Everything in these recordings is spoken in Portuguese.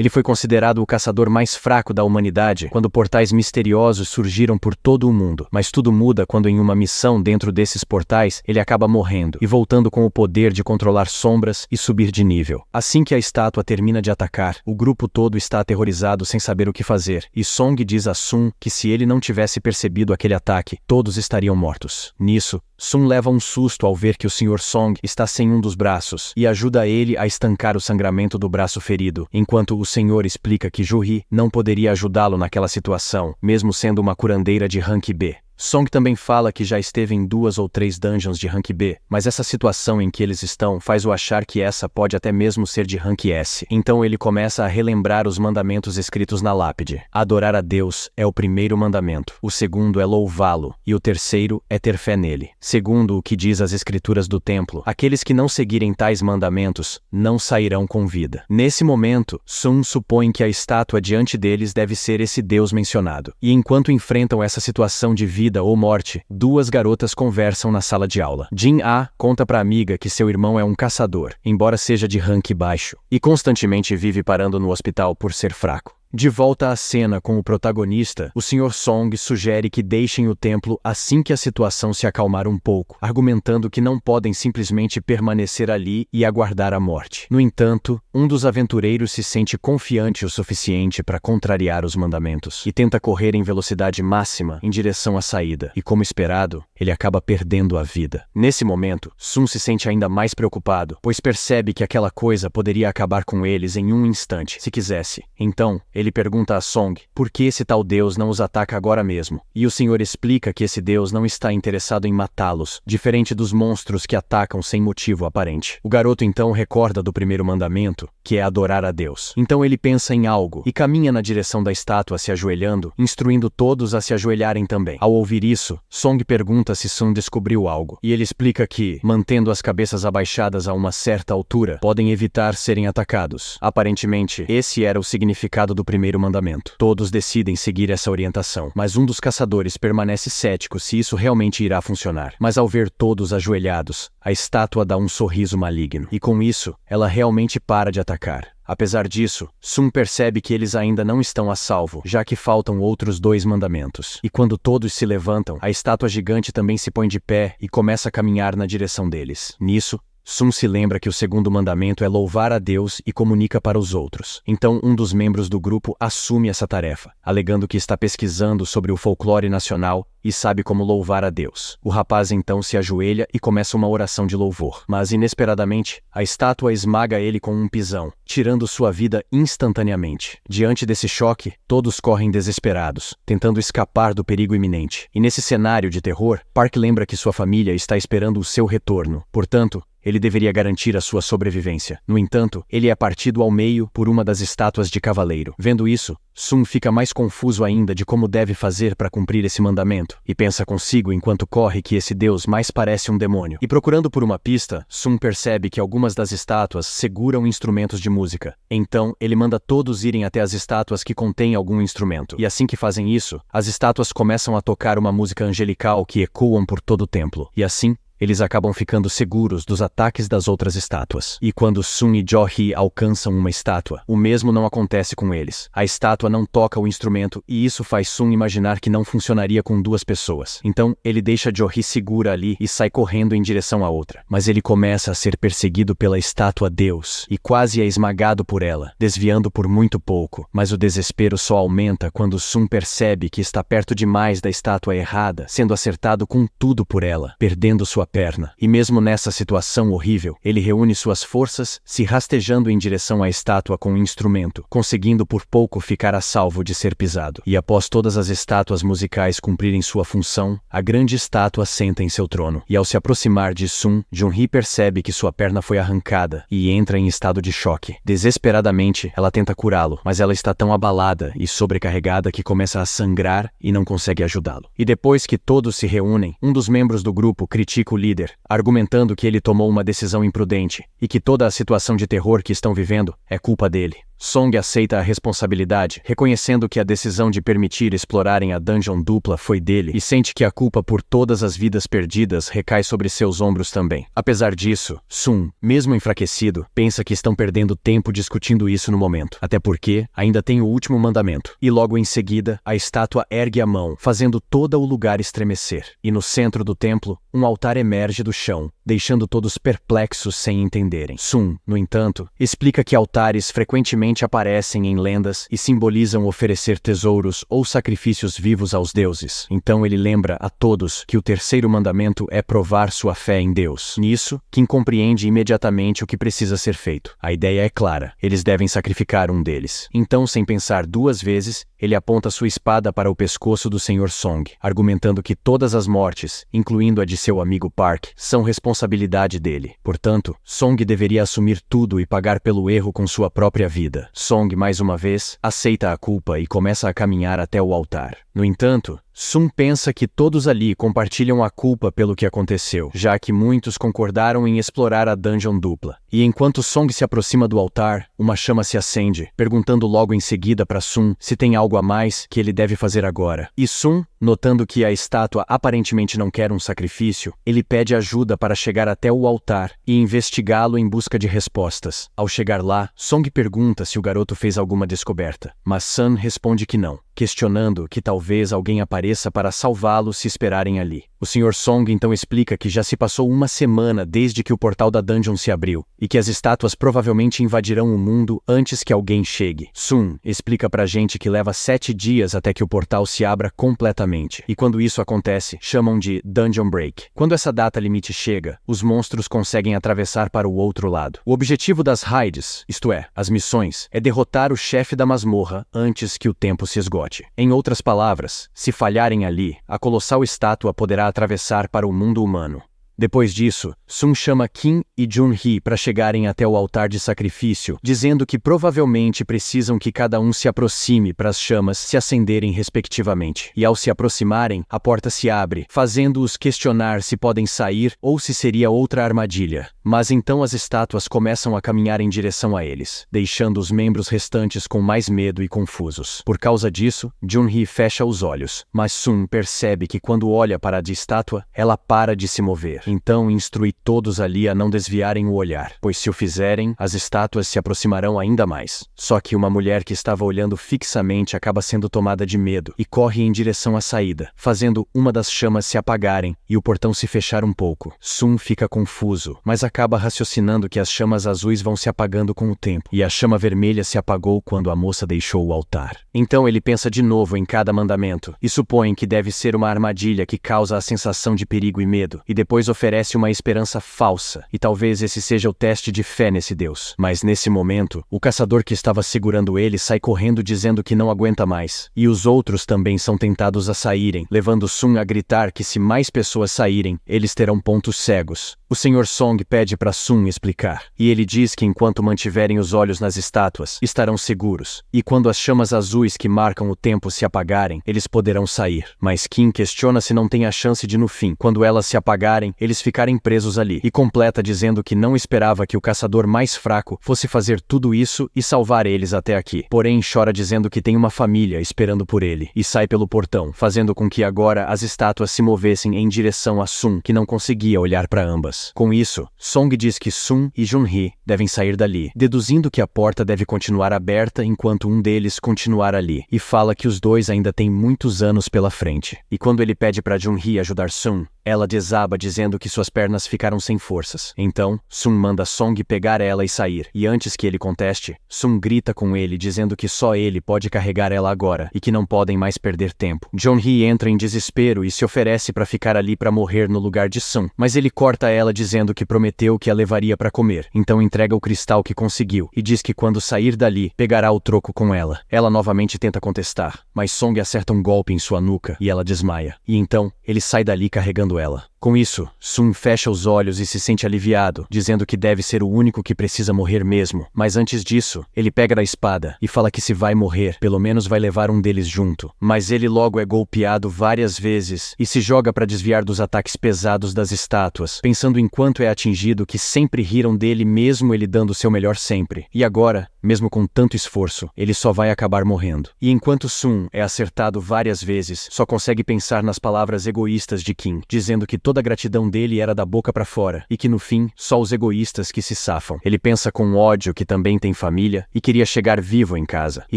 Ele foi considerado o caçador mais fraco da humanidade quando portais misteriosos surgiram por todo o mundo. Mas tudo muda quando em uma missão dentro desses portais, ele acaba morrendo e voltando com o poder de controlar sombras e subir de nível. Assim que a estátua termina de atacar, o grupo todo está aterrorizado sem saber o que fazer, e Song diz a Sun que se ele não tivesse percebido aquele ataque, todos estariam mortos. Nisso, Sun leva um susto ao ver que o Sr. Song está sem um dos braços e ajuda ele a estancar o sangramento do braço ferido, enquanto o senhor explica que Ju-Hee não poderia ajudá-lo naquela situação, mesmo sendo uma curandeira de rank B. Song também fala que já esteve em 2 ou 3 dungeons de rank B, mas essa situação em que eles estão faz-o achar que essa pode até mesmo ser de rank S. Então ele começa a relembrar os mandamentos escritos na lápide. Adorar a Deus é o primeiro mandamento, o segundo é louvá-lo, e o terceiro é ter fé nele. Segundo o que diz as escrituras do templo, aqueles que não seguirem tais mandamentos não sairão com vida. Nesse momento, Sun supõe que a estátua diante deles deve ser esse Deus mencionado. E enquanto enfrentam essa situação de vida ou morte, 2 garotas conversam na sala de aula. Jin-A conta pra amiga que seu irmão é um caçador, embora seja de rank baixo, e constantemente vive parando no hospital por ser fraco. De volta à cena com o protagonista, o Sr. Song sugere que deixem o templo assim que a situação se acalmar um pouco, argumentando que não podem simplesmente permanecer ali e aguardar a morte. No entanto, um dos aventureiros se sente confiante o suficiente para contrariar os mandamentos e tenta correr em velocidade máxima em direção à saída, e como esperado, ele acaba perdendo a vida. Nesse momento, Sun se sente ainda mais preocupado, pois percebe que aquela coisa poderia acabar com eles em um instante, se quisesse. Então, ele pergunta a Song por que esse tal Deus não os ataca agora mesmo, e o senhor explica que esse Deus não está interessado em matá-los, diferente dos monstros que atacam sem motivo aparente. O garoto então recorda do primeiro mandamento, que é adorar a Deus. Então ele pensa em algo e caminha na direção da estátua se ajoelhando, instruindo todos a se ajoelharem também. Ao ouvir isso, Song pergunta se Sun descobriu algo, e ele explica que, mantendo as cabeças abaixadas a uma certa altura, podem evitar serem atacados. Aparentemente, esse era o significado do primeiro mandamento. Todos decidem seguir essa orientação, mas um dos caçadores permanece cético se isso realmente irá funcionar. Mas ao ver todos ajoelhados, a estátua dá um sorriso maligno, e com isso, ela realmente para de atacar. Apesar disso, Sun percebe que eles ainda não estão a salvo, já que faltam outros 2 mandamentos. E quando todos se levantam, a estátua gigante também se põe de pé e começa a caminhar na direção deles. Nisso, Sun se lembra que o segundo mandamento é louvar a Deus e comunica para os outros. Então um dos membros do grupo assume essa tarefa, alegando que está pesquisando sobre o folclore nacional e sabe como louvar a Deus. O rapaz então se ajoelha e começa uma oração de louvor. Mas inesperadamente, a estátua esmaga ele com um pisão, tirando sua vida instantaneamente. Diante desse choque, todos correm desesperados, tentando escapar do perigo iminente. E nesse cenário de terror, Park lembra que sua família está esperando o seu retorno. Portanto, ele deveria garantir a sua sobrevivência. No entanto, ele é partido ao meio por uma das estátuas de cavaleiro. Vendo isso, Sun fica mais confuso ainda de como deve fazer para cumprir esse mandamento, e pensa consigo enquanto corre que esse Deus mais parece um demônio. E procurando por uma pista, Sun percebe que algumas das estátuas seguram instrumentos de música. Então, ele manda todos irem até as estátuas que contêm algum instrumento. E assim que fazem isso, as estátuas começam a tocar uma música angelical que ecoam por todo o templo. E assim, eles acabam ficando seguros dos ataques das outras estátuas. E quando Sun e Jo-Hee alcançam uma estátua, o mesmo não acontece com eles. A estátua não toca o instrumento e isso faz Sun imaginar que não funcionaria com 2 pessoas. Então, ele deixa Jo-Hee segura ali e sai correndo em direção à outra. Mas ele começa a ser perseguido pela estátua Deus e quase é esmagado por ela, desviando por muito pouco. Mas o desespero só aumenta quando Sun percebe que está perto demais da estátua errada, sendo acertado com tudo por ela, perdendo sua perna. E mesmo nessa situação horrível, ele reúne suas forças, se rastejando em direção à estátua com um instrumento, conseguindo por pouco ficar a salvo de ser pisado. E após todas as estátuas musicais cumprirem sua função, a grande estátua senta em seu trono. E ao se aproximar de Sun, Jun-Hee percebe que sua perna foi arrancada e entra em estado de choque. Desesperadamente, ela tenta curá-lo, mas ela está tão abalada e sobrecarregada que começa a sangrar e não consegue ajudá-lo. E depois que todos se reúnem, um dos membros do grupo critica o líder, argumentando que ele tomou uma decisão imprudente e que toda a situação de terror que estão vivendo é culpa dele. Song aceita a responsabilidade, reconhecendo que a decisão de permitir explorarem a dungeon dupla foi dele e sente que a culpa por todas as vidas perdidas recai sobre seus ombros também. Apesar disso, Sun, mesmo enfraquecido, pensa que estão perdendo tempo discutindo isso no momento, até porque ainda tem o último mandamento. E logo em seguida, a estátua ergue a mão, fazendo todo o lugar estremecer. E no centro do templo, um altar emerge do chão, deixando todos perplexos sem entenderem. Sun, no entanto, explica que altares frequentemente aparecem em lendas e simbolizam oferecer tesouros ou sacrifícios vivos aos deuses. Então ele lembra a todos que o terceiro mandamento é provar sua fé em Deus. Nisso, Kim compreende imediatamente o que precisa ser feito. A ideia é clara, eles devem sacrificar um deles. Então, sem pensar duas vezes, ele aponta sua espada para o pescoço do Sr. Song, argumentando que todas as mortes, incluindo a de seu amigo Park, são responsabilidade dele. Portanto, Song deveria assumir tudo e pagar pelo erro com sua própria vida. Song, mais uma vez, aceita a culpa e começa a caminhar até o altar. No entanto, Sun pensa que todos ali compartilham a culpa pelo que aconteceu, já que muitos concordaram em explorar a dungeon dupla. E enquanto Song se aproxima do altar, uma chama se acende, perguntando logo em seguida para Sun se tem algo a mais que ele deve fazer agora. E Sun, notando que a estátua aparentemente não quer um sacrifício, ele pede ajuda para chegar até o altar e investigá-lo em busca de respostas. Ao chegar lá, Song pergunta se o garoto fez alguma descoberta, mas Sun responde que não, questionando que talvez alguém apareça para salvá-lo se esperarem ali. O Sr. Song então explica que já se passou uma semana desde que o portal da dungeon se abriu, e que as estátuas provavelmente invadirão o mundo antes que alguém chegue. Sun explica pra gente que leva 7 dias até que o portal se abra completamente, e quando isso acontece, chamam de Dungeon Break. Quando essa data limite chega, os monstros conseguem atravessar para o outro lado. O objetivo das raids, isto é, as missões, é derrotar o chefe da masmorra antes que o tempo se esgote. Em outras palavras, se falharem ali, a colossal estátua poderá atravessar para o mundo humano. Depois disso, Sun chama Kim e Jun-hee para chegarem até o altar de sacrifício, dizendo que provavelmente precisam que cada um se aproxime para as chamas se acenderem respectivamente. E ao se aproximarem, a porta se abre, fazendo-os questionar se podem sair ou se seria outra armadilha. Mas então as estátuas começam a caminhar em direção a eles, deixando os membros restantes com mais medo e confusos. Por causa disso, Jun-hee fecha os olhos, mas Sun percebe que quando olha para a estátua, ela para de se mover. Então instrui todos ali a não desviarem o olhar, pois se o fizerem, as estátuas se aproximarão ainda mais. Só que uma mulher que estava olhando fixamente acaba sendo tomada de medo e corre em direção à saída, fazendo uma das chamas se apagarem e o portão se fechar um pouco. Sun fica confuso, mas acaba raciocinando que as chamas azuis vão se apagando com o tempo, e a chama vermelha se apagou quando a moça deixou o altar. Então ele pensa de novo em cada mandamento, e supõe que deve ser uma armadilha que causa a sensação de perigo e medo, e depois oferece uma esperança falsa, e talvez esse seja o teste de fé nesse Deus. Mas nesse momento, o caçador que estava segurando ele sai correndo dizendo que não aguenta mais, e os outros também são tentados a saírem, levando Sun a gritar que se mais pessoas saírem, eles terão pontos cegos. O Sr. Song pede para Sun explicar, e ele diz que enquanto mantiverem os olhos nas estátuas, estarão seguros, e quando as chamas azuis que marcam o tempo se apagarem, eles poderão sair. Mas Kim questiona se não tem a chance de no fim, quando elas se apagarem, eles ficarem presos ali, e completa dizendo que não esperava que o caçador mais fraco fosse fazer tudo isso e salvar eles até aqui. Porém, chora dizendo que tem uma família esperando por ele, e sai pelo portão, fazendo com que agora as estátuas se movessem em direção a Sun, que não conseguia olhar para ambas. Com isso, Song diz que Sun e Jun-hee devem sair dali, deduzindo que a porta deve continuar aberta enquanto um deles continuar ali, e fala que os dois ainda têm muitos anos pela frente. E quando ele pede para Jun-hee ajudar Sun, ela desaba dizendo que suas pernas ficaram sem forças. Então, Sun manda Song pegar ela e sair, e antes que ele conteste, Sun grita com ele dizendo que só ele pode carregar ela agora, e que não podem mais perder tempo. Jun-hee entra em desespero e se oferece para ficar ali para morrer no lugar de Sun, mas ele corta ela dizendo que prometeu que a levaria para comer, então entrega o cristal que conseguiu, e diz que quando sair dali, pegará o troco com ela. Ela novamente tenta contestar, mas Song acerta um golpe em sua nuca, e ela desmaia. E então, ele sai dali carregando ela. Com isso, Sun fecha os olhos e se sente aliviado, dizendo que deve ser o único que precisa morrer mesmo. Mas antes disso, ele pega a espada e fala que se vai morrer, pelo menos vai levar um deles junto. Mas ele logo é golpeado várias vezes e se joga para desviar dos ataques pesados das estátuas, pensando enquanto é atingido que sempre riram dele mesmo ele dando seu melhor sempre. E agora, mesmo com tanto esforço, ele só vai acabar morrendo. E enquanto Sun é acertado várias vezes, só consegue pensar nas palavras egoístas de Kim, dizendo que toda a gratidão dele era da boca pra fora, e que no fim, só os egoístas que se safam. Ele pensa com ódio que também tem família e queria chegar vivo em casa, e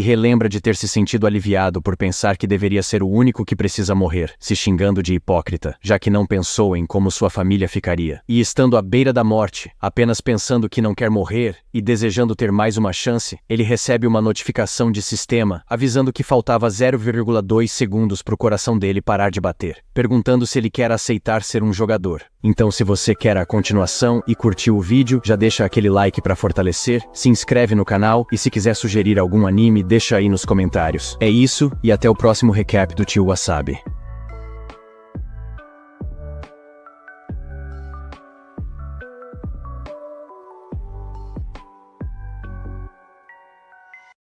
relembra de ter se sentido aliviado por pensar que deveria ser o único que precisa morrer, se xingando de hipócrita, já que não pensou em como sua família ficaria. E estando à beira da morte, apenas pensando que não quer morrer e desejando ter mais uma chance, ele recebe uma notificação de sistema avisando que faltava 0,2 segundos pro coração dele parar de bater, perguntando se ele quer aceitar ser um jogador. Então, se você quer a continuação e curtiu o vídeo, já deixa aquele like para fortalecer, se inscreve no canal e se quiser sugerir algum anime, deixa aí nos comentários. É isso e até o próximo recap do Tio Wasabi.